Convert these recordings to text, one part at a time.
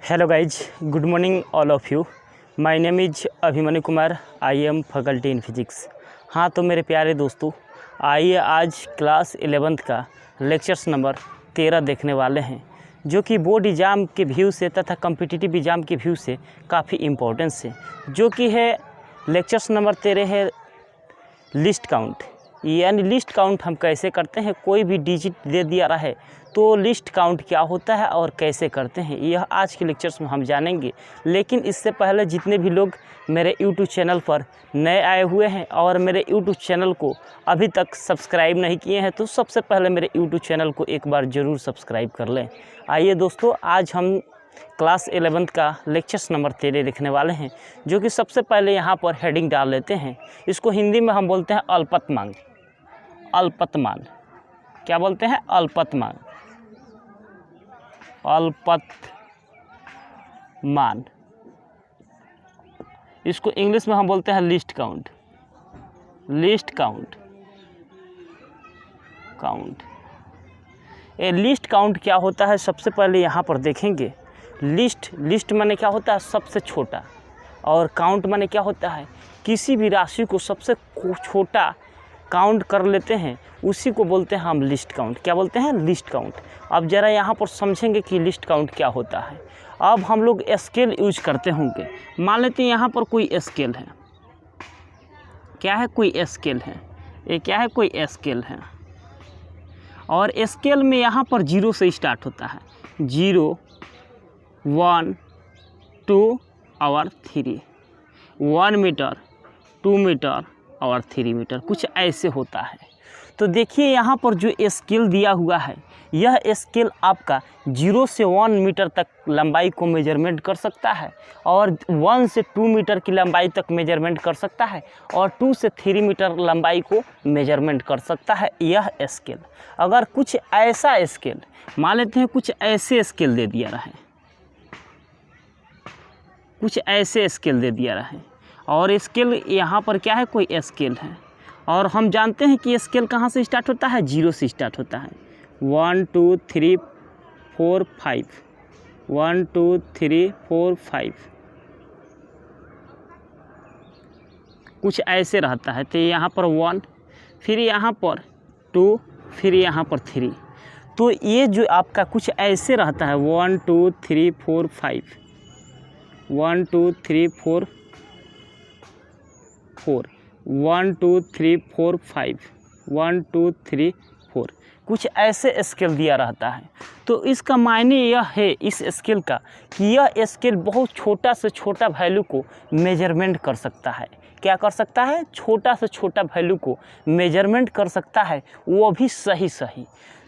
Hello guys, good morning all of you. My name is Abhimanyu Kumar, I am faculty in physics. हाँ तो मेरे प्यारे दोस्तों, आइए आज क्लास 11th का लेक्चर्स नंबर 13 देखने वाले हैं, जो कि बोर्ड एग्ज़ाम के व्यू से तथा कॉम्पिटिटिव एग्ज़ाम के व्यू से काफ़ी इम्पोर्टेंस है, जो कि है लेक्चर्स नंबर 13 है लिस्ट काउंट। यानी लिस्ट काउंट हम कैसे करते हैं, कोई भी डिजिट दे दिया रहा है तो लिस्ट काउंट क्या होता है और कैसे करते हैं, यह आज के लेक्चर्स में हम जानेंगे। लेकिन इससे पहले जितने भी लोग मेरे यूट्यूब चैनल पर नए आए हुए हैं और मेरे यूट्यूब चैनल को अभी तक सब्सक्राइब नहीं किए हैं, तो सबसे पहले मेरे यूट्यूब चैनल को एक बार ज़रूर सब्सक्राइब कर लें। आइए दोस्तों, आज हम क्लास 11th का लेक्चर्स नंबर 13 देखने वाले हैं, जो कि सबसे पहले यहाँ पर हेडिंग डाल लेते हैं। इसको हिंदी में हम बोलते हैं अल्पतमांक। अल्पतमान क्या बोलते हैं? अल्पतमान। अल्पतमान इसको इंग्लिश में हम बोलते हैं लिस्ट काउंट। लिस्ट काउंट ये लिस्ट काउंट क्या होता है, सबसे पहले यहाँ पर देखेंगे। लिस्ट माने क्या होता है? सबसे छोटा। और काउंट माने क्या होता है? किसी भी राशि को सबसे छोटा काउंट कर लेते हैं, उसी को बोलते हैं हम लिस्ट काउंट। क्या बोलते हैं? List count. अब ज़रा यहाँ पर समझेंगे कि लिस्ट काउंट क्या होता है। अब हम लोग स्केल यूज करते होंगे। मान लेते हैं यहाँ पर कोई स्केल है। क्या है? कोई स्केल है। ये क्या है? कोई स्केल है। और स्केल में यहाँ पर 0 से स्टार्ट होता है। 0, 1, 2 और 3। 1 मीटर, 2 मीटर और 3 मीटर, कुछ ऐसे होता है। तो देखिए यहाँ पर जो स्केल दिया हुआ है, यह स्केल आपका 0 से 1 मीटर तक लंबाई को मेजरमेंट कर सकता है, और 1 से 2 मीटर की लंबाई तक मेजरमेंट कर सकता है, और 2 से 3 मीटर लंबाई को मेजरमेंट कर सकता है यह स्केल। अगर कुछ ऐसा स्केल, मान लेते हैं कुछ ऐसे स्केल दे दिया रहा है, कुछ ऐसे स्केल दे दिया रहा है, और स्केल यहाँ पर क्या है? कोई स्केल है। और हम जानते हैं कि स्केल कहाँ से स्टार्ट होता है? 0 से स्टार्ट होता है। 1 2 3 4 5, 1 2 3 4 5, कुछ ऐसे रहता है। तो यहाँ पर 1, फिर यहाँ पर 2, फिर यहाँ पर 3। तो ये जो आपका कुछ ऐसे रहता है, 1 2 3 4 5, 1 2 3 4 4, 1 2 3 4 5, 1 2 3 4, कुछ ऐसे स्केल दिया रहता है। तो इसका मायने यह है इस स्केल का कि यह स्केल बहुत छोटा से छोटा वैल्यू को मेजरमेंट कर सकता है। क्या कर सकता है? छोटा से छोटा वैल्यू को मेजरमेंट कर सकता है, वो भी सही।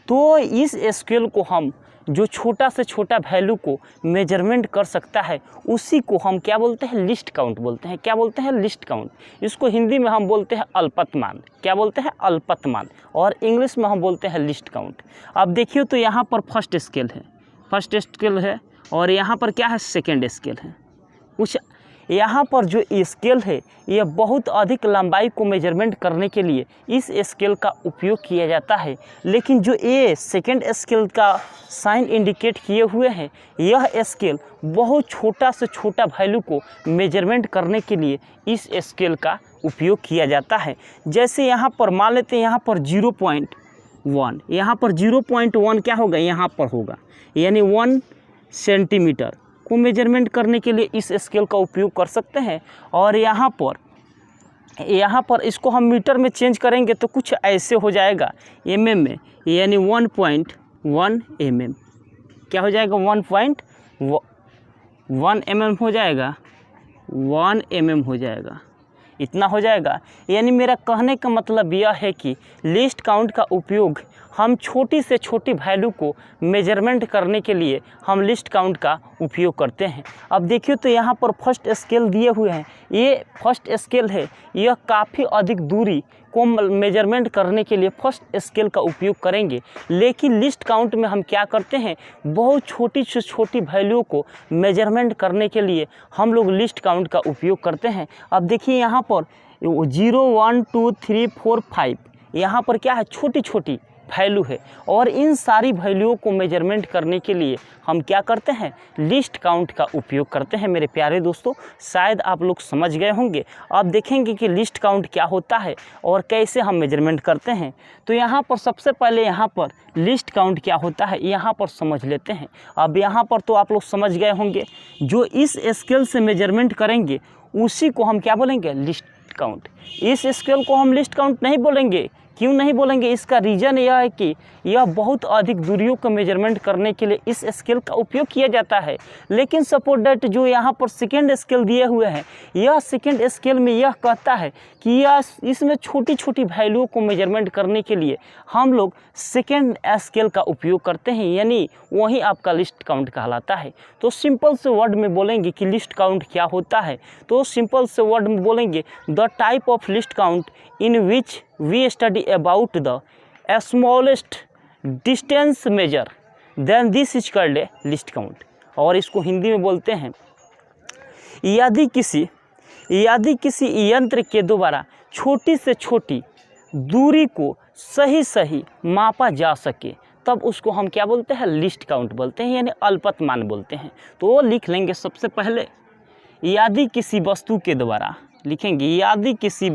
तो इस स्केल को हम, जो छोटा से छोटा वैल्यू को मेजरमेंट कर सकता है, उसी को हम क्या बोलते हैं? लिस्ट काउंट बोलते हैं। क्या बोलते हैं? List count. इसको हिंदी में हम बोलते हैं अल्पतमान। क्या बोलते हैं? अल्पतमान। और इंग्लिश में हम बोलते हैं लिस्ट काउंट। अब देखिए तो यहाँ पर फर्स्ट स्केल है, और यहाँ पर क्या है? सेकेंड स्केल है। कुछ यहाँ पर जो स्केल है, यह बहुत अधिक लंबाई को मेजरमेंट करने के लिए इस स्केल का उपयोग किया जाता है। लेकिन जो ये सेकेंड स्केल का साइन इंडिकेट किए हुए हैं, यह स्केल बहुत छोटा से छोटा वैल्यू को मेजरमेंट करने के लिए इस स्केल का उपयोग किया जाता है। जैसे यहाँ पर मान लेते हैं, यहाँ पर 0.1, यहाँ पर 0.1 क्या होगा? यहाँ पर होगा, यानी 1 सेंटीमीटर को मेजरमेंट करने के लिए इस स्केल का उपयोग कर सकते हैं। और यहाँ पर इसको हम मीटर में चेंज करेंगे तो कुछ ऐसे हो जाएगा, mm में, यानी 1.1 mm। क्या हो जाएगा? 1.1 mm हो जाएगा, 1 mm हो जाएगा, इतना हो जाएगा। यानी मेरा कहने का मतलब यह है कि लिस्ट काउंट का उपयोग हम छोटी से छोटी वैल्यू को मेजरमेंट करने के लिए हम लिस्ट काउंट का उपयोग करते हैं। अब देखिए तो यहाँ पर फर्स्ट स्केल दिए हुए हैं। ये फर्स्ट स्केल है, यह काफ़ी अधिक दूरी को मेजरमेंट करने के लिए फर्स्ट स्केल का उपयोग करेंगे। लेकिन लिस्ट काउंट में हम क्या करते हैं? बहुत छोटी से छोटी वैल्यू को मेजरमेंट करने के लिए हम लोग लिस्ट काउंट का उपयोग करते हैं। अब देखिए यहाँ पर 0 1 2 3 4 5, यहाँ पर क्या है? छोटी छोटी वैल्यू है। और इन सारी वैल्यूओं को मेजरमेंट करने के लिए हम क्या करते हैं, लिस्ट काउंट का उपयोग करते हैं। मेरे प्यारे दोस्तों, शायद आप लोग समझ गए होंगे। अब देखेंगे कि लिस्ट काउंट क्या होता है और कैसे हम मेजरमेंट करते हैं। तो यहाँ पर सबसे पहले यहाँ पर लिस्ट काउंट क्या होता है यहाँ पर समझ लेते हैं। अब यहाँ पर तो आप लोग समझ गए होंगे, जो इस स्केल से मेजरमेंट करेंगे उसी को हम क्या बोलेंगे, लिस्ट काउंट। इस स्केल को हम लिस्ट काउंट नहीं बोलेंगे। क्यों नहीं बोलेंगे, इसका रीज़न यह है कि यह बहुत अधिक दूरियों को मेजरमेंट करने के लिए इस स्केल का उपयोग किया जाता है। लेकिन सपोज दैट जो यहाँ पर सेकेंड स्केल दिए हुए हैं, यह सेकेंड स्केल में यह कहता है कि यह इसमें छोटी छोटी वैल्यूओं को मेजरमेंट करने के लिए हम लोग सेकेंड स्केल का उपयोग करते हैं, यानी वही आपका लिस्ट काउंट कहलाता है। तो सिंपल से वर्ड में बोलेंगे कि लिस्ट काउंट क्या होता है, तो सिंपल से वर्ड में बोलेंगे the type of list count in which we study about the smallest distance measure, then this is called a list count। और इसको हिंदी में बोलते हैं, यदि किसी यंत्र के द्वारा छोटी से छोटी दूरी को सही मापा जा सके तब उसको हम क्या बोलते हैं, लिस्ट काउंट बोलते हैं, यानी अल्पतमान बोलते हैं। तो वो लिख लेंगे सबसे पहले, यदि किसी वस्तु के द्वारा लिखेंगे, यदि किसी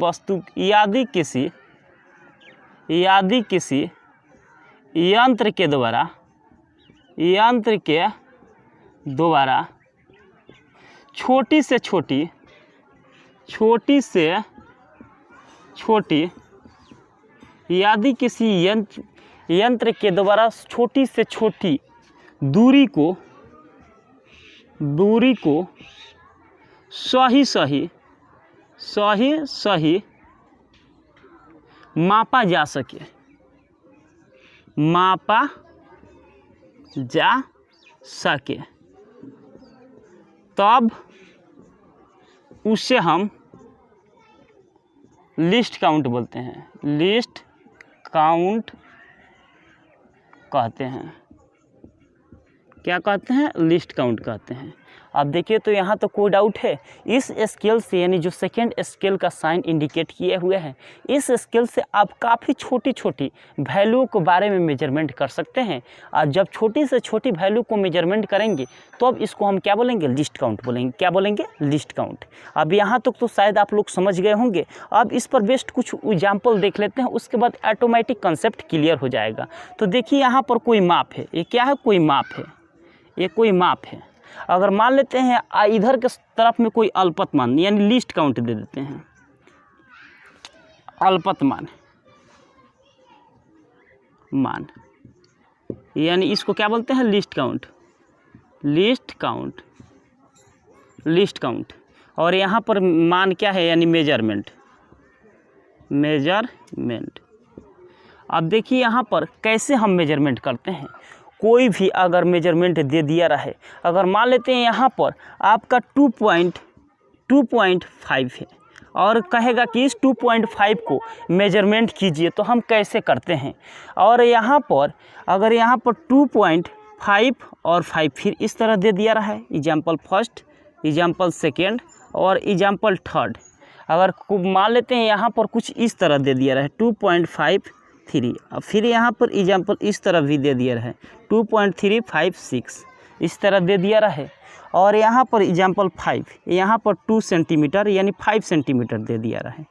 यंत्र के द्वारा छोटी से छोटी यदि किसी यंत्र के द्वारा छोटी से छोटी दूरी को सही मापा जा सके तब उसे हम लिस्ट काउंट बोलते हैं, लिस्ट काउंट कहते हैं। क्या कहते हैं, लिस्ट काउंट कहते हैं। अब देखिए तो यहाँ तो कोई डाउट है, इस स्केल से यानी जो सेकेंड स्केल का साइन इंडिकेट किए हुए हैं, इस स्केल से आप काफ़ी छोटी छोटी वैल्यू के बारे में मेजरमेंट कर सकते हैं। और जब छोटी से छोटी वैल्यू को मेजरमेंट करेंगे तो अब इसको हम क्या बोलेंगे, लिस्ट काउंट बोलेंगे। क्या बोलेंगे, लिस्ट काउंट। अब यहाँ तक तो शायद आप लोग समझ गए होंगे। अब इस पर बेस्ट कुछ एग्जाम्पल देख लेते हैं, उसके बाद ऑटोमेटिक कंसेप्ट क्लियर हो जाएगा। तो देखिए यहाँ पर कोई माप है, ये क्या है, कोई माप है, ये कोई माप है। अगर मान लेते हैं इधर के तरफ में कोई अल्पतमान यानी लिस्ट काउंट दे देते हैं, अल्पतमान मान, यानी इसको क्या बोलते हैं, लिस्ट काउंट। और यहाँ पर मान क्या है, यानी मेजरमेंट। अब देखिए यहाँ पर कैसे हम मेजरमेंट करते हैं। कोई भी अगर मेजरमेंट दे दिया रहे, अगर मान लेते हैं यहाँ पर आपका 2.5 है और कहेगा कि इस 2.5 को मेजरमेंट कीजिए, तो हम कैसे करते हैं। और यहाँ पर अगर यहाँ पर 2.5 और 5 फिर इस तरह दे दिया रहा है, एग्जाम्पल फर्स्ट, एग्जाम्पल सेकेंड और एग्जाम्पल थर्ड। अगर मान लेते हैं यहाँ पर कुछ इस तरह दे दिया रहा है 2.53, अब फिर यहाँ पर एग्जाम्पल इस तरह भी दे दिया रहा है 2.356, इस तरह दे दिया रहा है। और यहाँ पर एग्जाम्पल 5, यहाँ पर 2 सेंटीमीटर यानी 5 सेंटीमीटर दे दिया रहा है।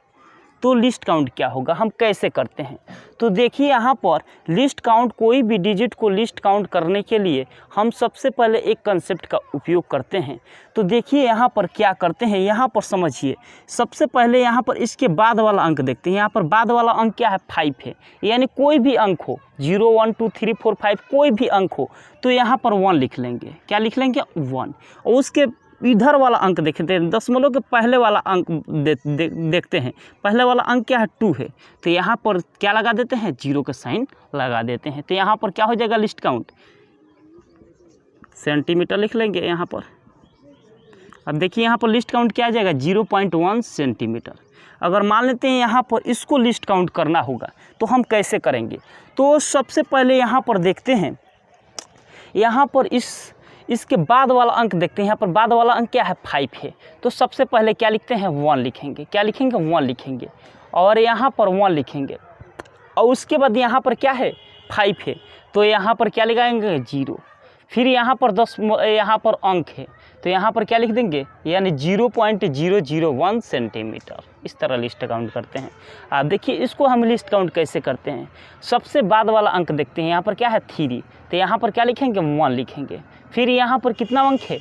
तो लिस्ट काउंट क्या होगा, हम कैसे करते हैं। तो देखिए यहाँ पर लिस्ट काउंट, कोई भी डिजिट को लिस्ट काउंट करने के लिए हम सबसे पहले एक कंसेप्ट का उपयोग करते हैं। तो देखिए यहाँ पर क्या करते हैं, यहाँ पर समझिए। सबसे पहले यहाँ पर इसके बाद वाला अंक देखते हैं। यहाँ पर बाद वाला अंक क्या है, 5 है, यानी कोई भी अंक हो, 0 1 2 3 4 5 कोई भी अंक हो तो यहाँ पर 1 लिख लेंगे। क्या लिख लेंगे, 1। और उसके इधर वाला अंक देखते हैं, दशमलव के पहले वाला अंक देखते हैं। पहले वाला अंक क्या है, 2 है, तो यहाँ पर क्या लगा देते हैं, 0 का साइन लगा देते हैं। तो यहाँ पर क्या हो जाएगा, लिस्ट काउंट सेंटीमीटर लिख लेंगे यहाँ पर। अब देखिए यहाँ पर लिस्ट काउंट क्या आ जाएगा, 0.1 सेंटीमीटर। अगर मान लेते हैं यहाँ पर इसको लिस्ट काउंट करना होगा तो हम कैसे करेंगे। तो सबसे पहले यहाँ पर देखते हैं, यहाँ पर इसके बाद वाला अंक देखते हैं। यहाँ पर बाद वाला अंक क्या है, 5 है, तो सबसे पहले क्या लिखते हैं, 1 लिखेंगे। क्या लिखेंगे, 1 लिखेंगे और यहाँ पर 1 लिखेंगे। और उसके बाद यहाँ पर क्या है, 5 है तो यहाँ पर क्या लगाएंगे 0। फिर यहाँ पर 10 यहाँ पर अंक है तो यहाँ पर क्या लिख देंगे यानी 0.001 सेंटीमीटर। इस तरह लिस्ट काउंट करते हैं। आप देखिए इसको हम लिस्ट काउंट कैसे करते हैं। सबसे बाद वाला अंक देखते हैं, यहाँ पर क्या है 3 तो यहाँ पर क्या लिखेंगे 1 लिखेंगे। फिर यहाँ पर कितना अंक है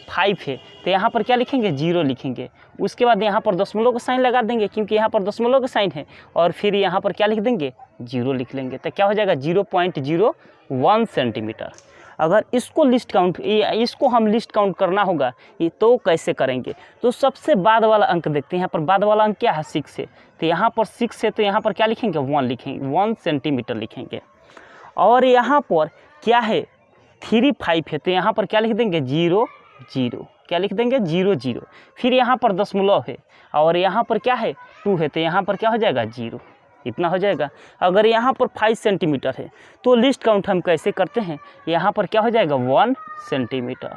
5 है तो यहाँ पर क्या लिखेंगे 0 लिखेंगे। उसके बाद यहाँ पर दशमलव का साइन लगा देंगे क्योंकि यहाँ पर दशमलव का साइन है, और फिर यहाँ पर क्या लिख देंगे 0 लिख लेंगे तो क्या हो जाएगा 0.01 सेंटीमीटर। अगर इसको लिस्ट काउंट इसको हम लिस्ट काउंट करना होगा ये तो कैसे करेंगे, तो सबसे बाद वाला अंक देखते हैं। यहाँ पर बाद वाला अंक क्या है 6 है तो यहाँ पर 6 है तो यहाँ पर क्या लिखेंगे 1 लिखेंगे, 1 सेंटीमीटर लिखेंगे। और यहाँ पर क्या है 3 5 है तो यहाँ पर क्या लिख देंगे 0 0, क्या लिख देंगे 0 0। फिर यहाँ पर दशमलव है और यहाँ पर क्या है 2 है तो यहाँ पर क्या हो जाएगा 0, इतना हो जाएगा। अगर यहाँ पर 5 सेंटीमीटर है तो लिस्ट काउंट हम कैसे करते हैं, यहाँ पर क्या हो जाएगा 1 सेंटीमीटर,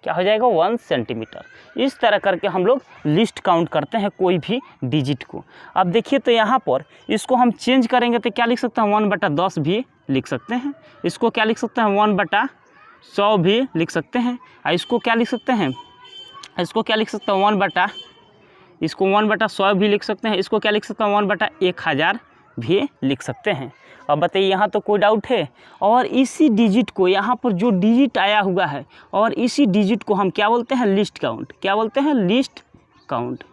क्या हो जाएगा 1 सेंटीमीटर। इस तरह करके हम लोग लिस्ट काउंट करते हैं कोई भी डिजिट को। अब देखिए तो यहाँ पर इसको हम चेंज करेंगे तो क्या लिख सकते हैं 1/10 भी लिख सकते हैं, इसको क्या लिख सकते हैं 1/100 भी लिख सकते हैं, और इसको क्या लिख सकते हैं, इसको क्या लिख सकते हैं इसको 1/100 भी लिख सकते हैं, इसको क्या लिख सकते हैं 1/1000 भी लिख सकते हैं। अब बताइए यहाँ तो कोई डाउट है। और इसी डिजिट को यहाँ पर जो डिजिट आया हुआ है और इसी डिजिट को हम क्या बोलते हैं लिस्ट काउंट, क्या बोलते हैं लिस्ट काउंट,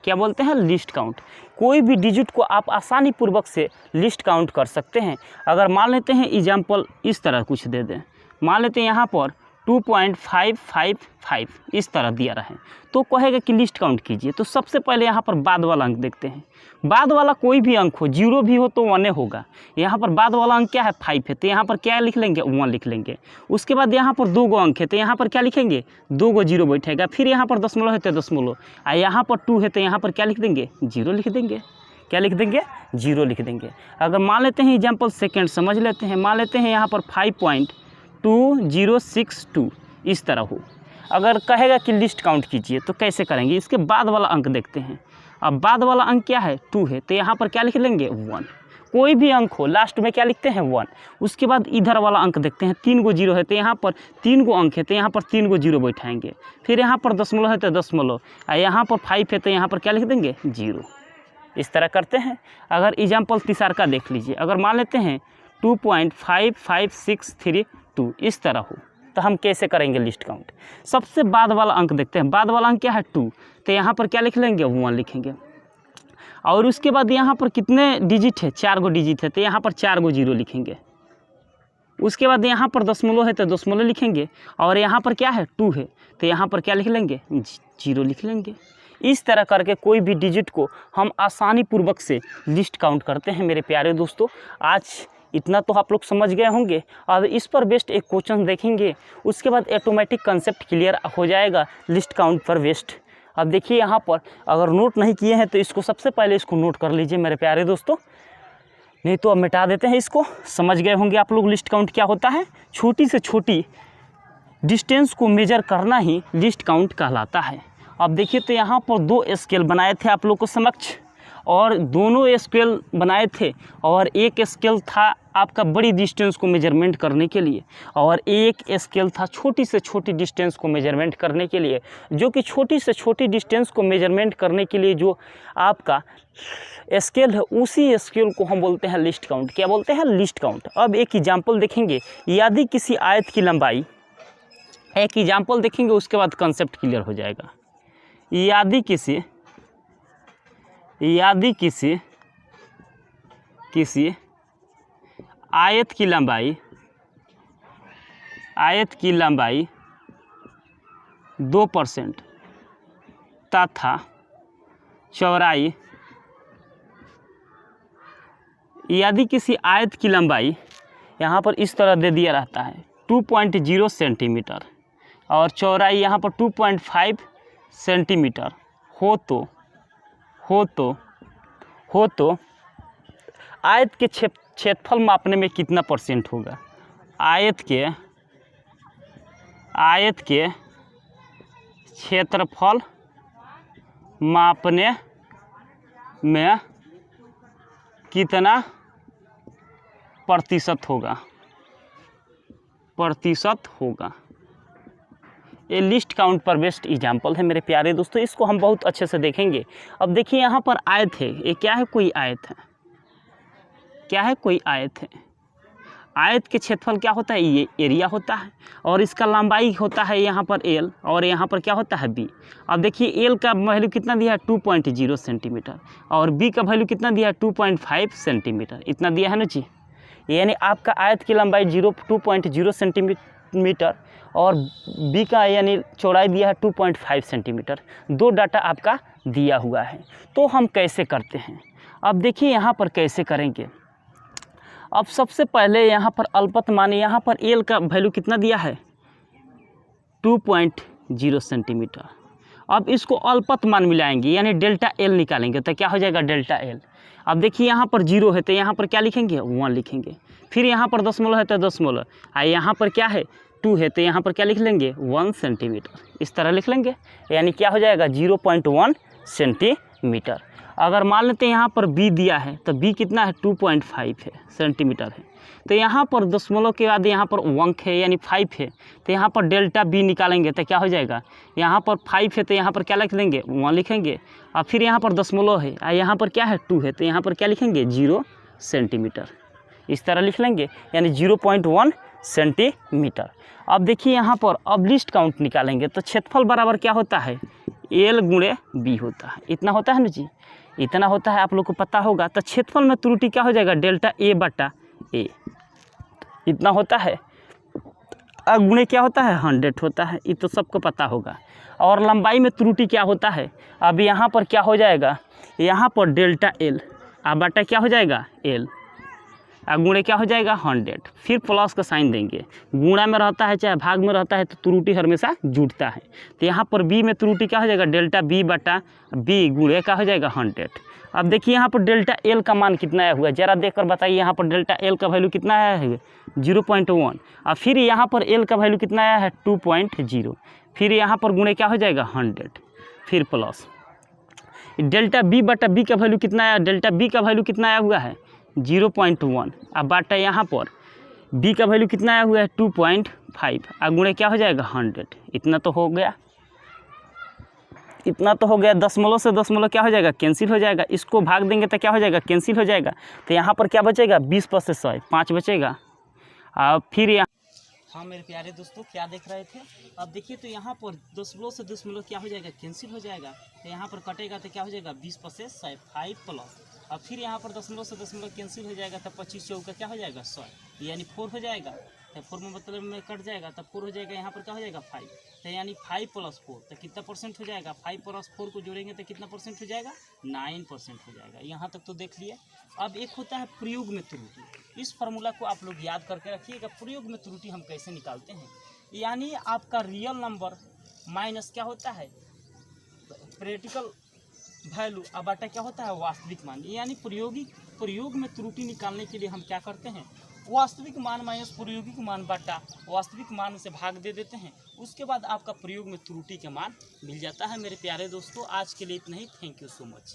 क्या बोलते हैं लिस्ट काउंट। कोई भी डिजिट को आप आसानी पूर्वक से लिस्ट काउंट कर सकते हैं। अगर मान लेते हैं एग्जाम्पल इस तरह कुछ दे दें, मान लेते हैं यहाँ पर 2.555 इस तरह दिया रहे तो कहेगा कि लिस्ट काउंट कीजिए। तो सबसे पहले यहाँ पर बाद वाला अंक देखते हैं। बाद वाला कोई भी अंक हो, 0 भी हो तो 1 होगा। यहाँ पर बाद वाला अंक क्या है 5 है तो यहाँ पर क्या लिख लेंगे 1 लिख लेंगे। उसके बाद यहाँ पर 2 अंक है तो यहाँ पर क्या लिखेंगे 2 0 बैठेगा। फिर यहाँ पर दशमलव है तो दशमलव, और यहाँ पर 2 है तो यहाँ पर क्या लिख देंगे 0 लिख देंगे, क्या लिख देंगे 0 लिख देंगे। अगर मान लेते हैं एग्जाम्पल सेकेंड समझ लेते हैं, मान लेते हैं यहाँ पर 5.2062 इस तरह हो। अगर कहेगा कि लिस्ट काउंट कीजिए तो कैसे करेंगे, इसके बाद वाला अंक देखते हैं। अब बाद वाला अंक क्या है 2 है तो यहाँ पर क्या लिख लेंगे 1, कोई भी अंक हो लास्ट में क्या लिखते हैं 1। उसके बाद इधर वाला अंक देखते हैं, 3 0 है तो यहाँ पर 3 अंक है तो यहाँ पर 3 0 बैठाएंगे। फिर यहाँ पर दशमलव है तो दशमलव, और यहाँ पर 5 है तो यहाँ पर क्या लिख देंगे 0। इस तरह करते हैं। अगर एग्जाम्पल तीसरा का देख लीजिए, अगर मान लेते हैं 2.55632 इस तरह हो तो हम कैसे करेंगे लिस्ट काउंट। सबसे बाद वाला अंक देखते हैं, बाद वाला अंक क्या है 2 तो यहाँ पर क्या लिख लेंगे 1 लिखेंगे। और उसके बाद यहाँ पर कितने डिजिट है 4 डिजिट है तो यहाँ पर 4 0 लिखेंगे। उसके बाद यहाँ पर दशमलव है तो दशमलव लिखेंगे, और यहाँ पर क्या है 2 है तो यहाँ पर क्या लिख लेंगे 0 लिख लेंगे। इस तरह करके कोई भी डिजिट को हम आसानी पूर्वक से लिस्ट काउंट करते हैं। मेरे प्यारे दोस्तों आज इतना तो आप लोग समझ गए होंगे। अब इस पर बेस्ड एक क्वेश्चन देखेंगे, उसके बाद ऑटोमेटिक कंसेप्ट क्लियर हो जाएगा लिस्ट काउंट पर बेस्ड। अब देखिए यहाँ पर अगर नोट नहीं किए हैं तो इसको सबसे पहले इसको नोट कर लीजिए मेरे प्यारे दोस्तों, नहीं तो अब मिटा देते हैं इसको। समझ गए होंगे आप लोग लिस्ट काउंट क्या होता है। छोटी से छोटी डिस्टेंस को मेजर करना ही लिस्ट काउंट कहलाता है। अब देखिए तो यहाँ पर 2 स्केल बनाए थे आप लोग को समक्ष, और दोनों स्केल बनाए थे, और एक स्केल था आपका बड़ी डिस्टेंस को मेजरमेंट करने के लिए, और एक स्केल था छोटी से छोटी डिस्टेंस को मेजरमेंट करने के लिए। जो कि छोटी से छोटी डिस्टेंस को मेजरमेंट करने के लिए जो आपका स्केल है उसी स्केल को हम बोलते हैं लिस्ट काउंट। क्या बोलते हैं लिस्ट काउंट। अब एक एग्जाम्पल देखेंगे, यदि किसी आयत की लंबाई, एक एग्जाम्पल देखेंगे उसके बाद कंसेप्ट क्लियर हो जाएगा। यदि किसी आयत की लंबाई 2% तथा चौड़ाई, यदि किसी आयत की लंबाई यहाँ पर इस तरह दे दिया रहता है 2.0 सेंटीमीटर और चौड़ाई यहाँ पर 2.5 सेंटीमीटर हो तो आयत के क्षेत्रफल मापने में कितना परसेंट होगा। आयत के क्षेत्रफल मापने में कितना प्रतिशत होगा, प्रतिशत होगा। ये लिस्ट काउंट पर बेस्ड एग्जाम्पल है मेरे प्यारे दोस्तों, इसको हम बहुत अच्छे से देखेंगे। अब देखिए यहाँ पर आयत है, ये क्या है, कोई आयत है, क्या है, कोई आयत है। आयत के क्षेत्रफल क्या होता है, ये एरिया होता है, और इसका लंबाई होता है यहाँ पर एल, और यहाँ पर क्या होता है बी। अब देखिए एल का वैल्यू कितना दिया है 2.0 सेंटीमीटर, और बी का वैल्यू कितना दिया है 2.5 सेंटीमीटर, इतना दिया है ना जी। यानी आपका आयत की लंबाई 2.0 सेंटीमीटर और बी का यानी चौड़ाई दिया है 2.5 सेंटीमीटर। दो डाटा आपका दिया हुआ है। तो हम कैसे करते हैं, अब देखिए यहाँ पर कैसे करेंगे। अब सबसे पहले यहाँ पर अल्पत माने, यहाँ पर एल का वैल्यू कितना दिया है 2.0 सेंटीमीटर। अब इसको अल्पत मान मिलाएंगे यानी डेल्टा एल निकालेंगे, तो क्या हो जाएगा डेल्टा एल। अब देखिए यहाँ पर 0 है तो यहाँ पर क्या लिखेंगे 1 लिखेंगे, फिर यहाँ पर दशमलव है तो दशमलव, यहाँ पर क्या है 2 है तो यहाँ पर क्या लिख लेंगे 1 सेंटीमीटर, इस तरह लिख लेंगे। यानी क्या हो जाएगा 0.1 सेंटीमीटर। अगर मान लेते हैं यहाँ पर बी दिया है तो बी कितना है 2.5 है सेंटीमीटर है, तो यहाँ पर दशमलव के बाद यहाँ पर अंक है यानी 5 है, तो यहाँ पर डेल्टा बी निकालेंगे तो क्या हो जाएगा, यहाँ पर 5 है तो यहाँ पर क्या लिख लेंगे 1 लिखेंगे, और फिर यहाँ पर दशमलव है और यहाँ पर क्या है 2 है तो यहाँ पर क्या लिखेंगे 0 सेंटीमीटर, इस तरह लिख लेंगे यानी 0.1 सेंटीमीटर। अब देखिए यहाँ पर अब लिस्ट काउंट निकालेंगे तो क्षेत्रफल बराबर क्या होता है एल गुणे बी होता है, इतना होता है ना जी, इतना होता है, आप लोग को पता होगा। तो क्षेत्रफल में त्रुटि क्या हो जाएगा डेल्टा ए बटा ए, इतना होता है। गुणे क्या होता है 100 होता है, ये तो सबको पता होगा। और लंबाई में त्रुटि क्या होता है, अब यहाँ पर क्या हो जाएगा, यहाँ पर डेल्टा एल बटा क्या हो जाएगा एल, गुणे क्या हो जाएगा 100, फिर प्लस का साइन देंगे। गुणा में रहता है चाहे भाग में रहता है तो त्रुटि हमेशा जुटता है। तो यहाँ पर बी में त्रुटि क्या हो जाएगा डेल्टा बी बटा बी गुणे क्या हो जाएगा 100। अब देखिए यहाँ पर डेल्टा एल का मान कितना आया हुआ है, ज़रा देखकर बताइए। यहाँ पर डेल्टा एल का वैल्यू कितना आया है 0.1, और फिर यहाँ पर एल का वैल्यू कितना आया है 2.0, फिर यहाँ पर गुणे क्या हो जाएगा 100, फिर प्लस डेल्टा बी बटा बी का वैल्यू कितना आया, डेल्टा बी का वैल्यू कितना आया हुआ है 0.1, अब बाटा यहाँ पर बी का वैल्यू कितना आया हुआ है 2.5, गुणे क्या हो जाएगा 100, इतना तो हो गया, इतना तो हो गया। दशमलव से दशमलव क्या हो जाएगा कैंसिल हो जाएगा, इसको भाग देंगे तो क्या हो जाएगा कैंसिल हो जाएगा। तो यहाँ पर क्या बचेगा 20 पर से 100 5 बचेगा। अब फिर यहाँ हाँ मेरे प्यारे दोस्तों क्या देख रहे थे, अब देखिए तो यहाँ पर दशमलव से दशमलव क्या हो जाएगा कैंसिल हो जाएगा, तो यहाँ पर कटेगा तो क्या हो जाएगा 20 पर से 100 5 प्लस, अब फिर यहाँ पर दशमलव से दशमलव कैंसिल हो जाएगा, तब 25 चौका क्या हो जाएगा 100 यानी 4 हो जाएगा, तो 4 में मतलब में कट जाएगा तब 4 हो जाएगा, यहाँ पर क्या हो जाएगा 5, तो यानी 5 प्लस 4 तो कितना परसेंट हो जाएगा, 5 प्लस 4 को जोड़ेंगे तो कितना परसेंट हो जाएगा 9% हो जाएगा। यहाँ तक तो देख लिए। अब एक होता है प्रयोग में त्रुटि, इस फार्मूला को आप लोग याद करके रखिएगा। प्रयोग में त्रुटि हम कैसे निकालते हैं, यानी आपका रियल नंबर माइनस क्या होता है प्रैक्टिकल वैल्यू अब बटा क्या होता है वास्तविक मान, यानी प्रयोग में त्रुटि निकालने के लिए हम क्या करते हैं वास्तविक मान माइनस प्रायोगिक मान बटा वास्तविक मान से भाग दे देते हैं, उसके बाद आपका प्रयोग में त्रुटि का मान मिल जाता है। मेरे प्यारे दोस्तों आज के लिए इतना ही, थैंक यू सो मच।